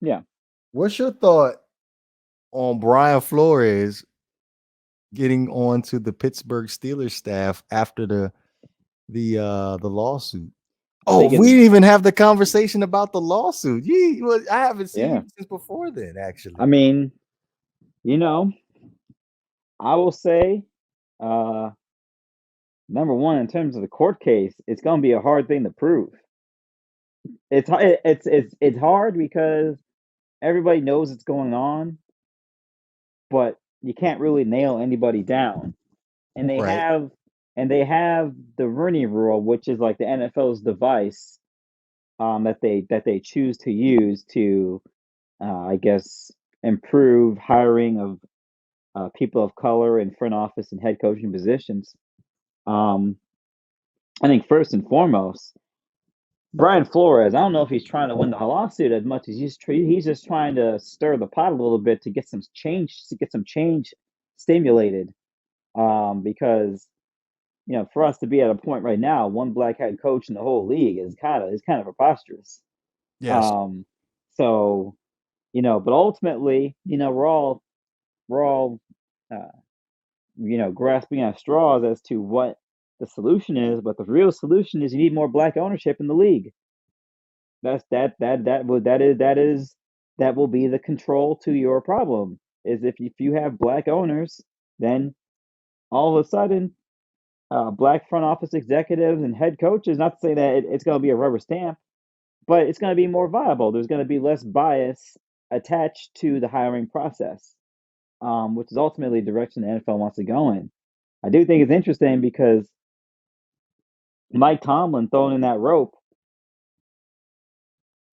Yeah. What's your thought on Brian Flores getting on to the Pittsburgh Steelers staff after the lawsuit? I Oh, think we it's didn't even have the conversation about the lawsuit. Well, I haven't seen yeah. you since before then, I actually. mean, you know, I will say, uh, number one, in terms of the court case, it's going to be a hard thing to prove. It's hard because everybody knows it's going on, but you can't really nail anybody down. And they Right. have they have the Rooney Rule, which is like the NFL's device that they choose to use to, I guess, improve hiring of people of color in front office and head coaching positions. Um, I think first and foremost, Brian Flores. I don't know if he's trying to win the lawsuit as much as he's just trying to stir the pot a little bit to get some change stimulated. Because for us to be at a point right now, one black head coach in the whole league is kind of preposterous. Yes. Um, so but ultimately, we're all uh, grasping at straws as to what the solution is. But the real solution is you need more black ownership in the league. That will be the control to your problem. Is if you have black owners, then all of a sudden, black front office executives and head coaches. Not to say that it's going to be a rubber stamp, but it's going to be more viable. There's going to be less bias attached to the hiring process, which is ultimately the direction the NFL wants to go in. I do think it's interesting because Mike Tomlin throwing in that rope.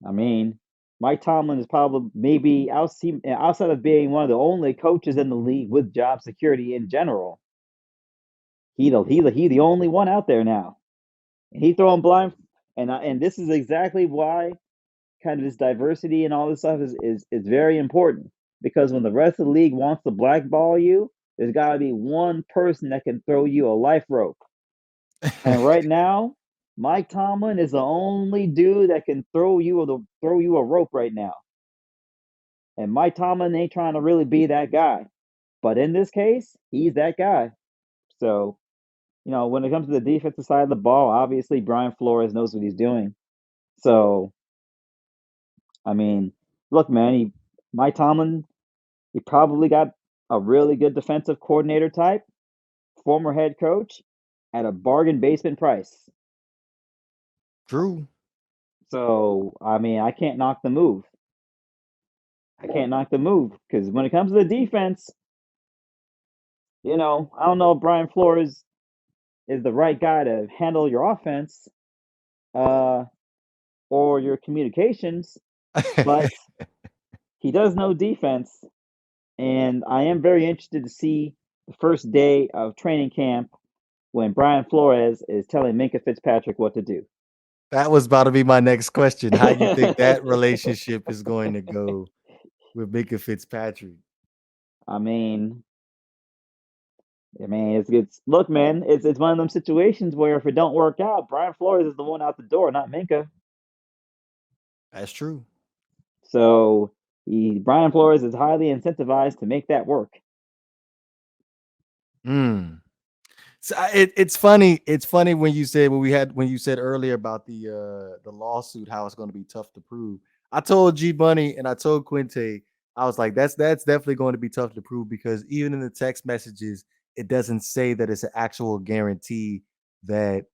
I mean, Mike Tomlin is probably maybe outside of being one of the only coaches in the league with job security in general. He the only one out there now. And he throwing blind, and this is exactly why kind of this diversity and all this stuff is very important, because when the rest of the league wants to blackball you, there's got to be one person that can throw you a life rope. And right now, Mike Tomlin is the only dude that can throw you a rope right now. And Mike Tomlin ain't trying to really be that guy, but in this case, he's that guy. So when it comes to the defensive side of the ball, obviously Brian Flores knows what he's doing. So I mean, look, man, Mike Tomlin, he probably got a really good defensive coordinator type, former head coach, at a bargain basement price. True. So, I mean, I can't knock the move. I can't knock the move because when it comes to the defense, I don't know if Brian Flores is the right guy to handle your offense uh, or your communications, but he does know defense, and I am very interested to see the first day of training camp when Brian Flores is telling Minka Fitzpatrick what to do. That was about to be my next question. How you think that relationship is going to go with Minka Fitzpatrick? I mean, it's look, man, it's one of them situations where if it don't work out, Brian Flores is the one out the door, not Minka. That's true. So Brian Flores is highly incentivized to make that work. Mm. So it's funny. It's funny when you said when you said earlier about the lawsuit, how it's going to be tough to prove. I told G Bunny and I told Quinte, I was like, that's definitely going to be tough to prove because even in the text messages, it doesn't say that it's an actual guarantee that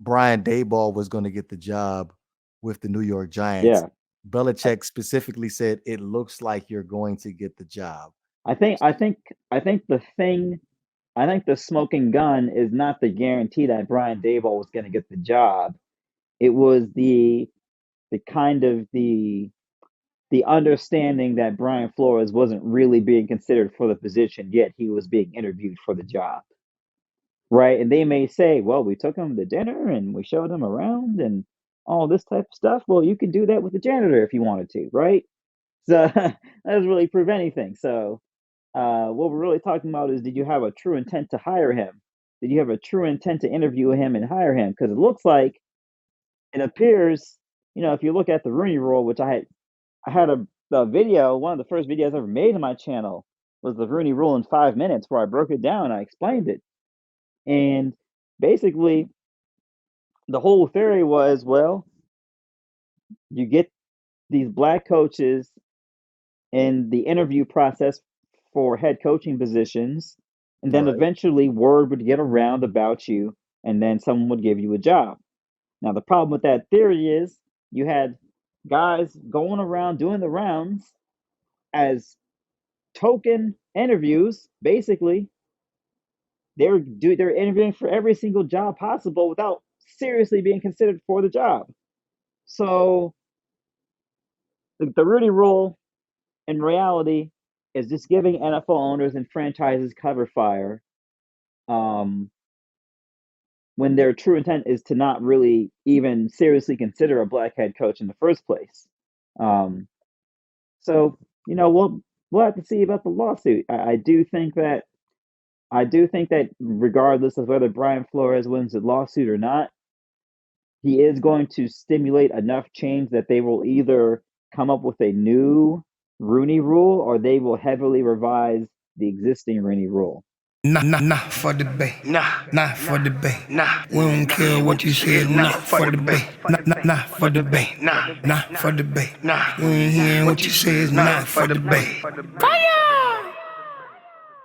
Brian Dayball was going to get the job with the New York Giants. Yeah, I, Belichick specifically said it looks like you're going to get the job. I think I think I think the thing I think the smoking gun is not the guarantee that Brian Daboll was going to get the job. It was the kind of the understanding that Brian Flores wasn't really being considered for the position, yet he was being interviewed for the job. Right. And they may say, well, we took him to dinner and we showed him around and all this type of stuff. Well, you can do that with the janitor if you wanted to, right? So that doesn't really prove anything. So what we're really talking about is, did you have a true intent to hire him? Did you have a true intent to interview him and hire him? Because it looks like it appears, if you look at the Rooney Rule, which I had a video, one of the first videos I ever made on my channel was the Rooney Rule in 5 minutes, where I broke it down, I explained it. And basically, the whole theory was, well, you get these black coaches in the interview process for head coaching positions, and then Right. eventually word would get around about you, and then someone would give you a job. Now, the problem with that theory is you had guys going around doing the rounds as token interviews. Basically, they're interviewing for every single job possible without seriously being considered for the job. So the Rudy Rule in reality is just giving NFL owners and franchises cover fire, um, when their true intent is to not really even seriously consider a black head coach in the first place. Um, so we'll have to see about the lawsuit. I do think that regardless of whether Brian Flores wins the lawsuit or not, he is going to stimulate enough change that they will either come up with a new Rooney Rule, or they will heavily revise the existing Rooney Rule. Nah, for the bay. Nah, for the bay. We don't care what you said. Nah, for the bay. Nah, for the bay. Nah, for the bay. We ain't hearing what you said. Nah, for the bay. Fire!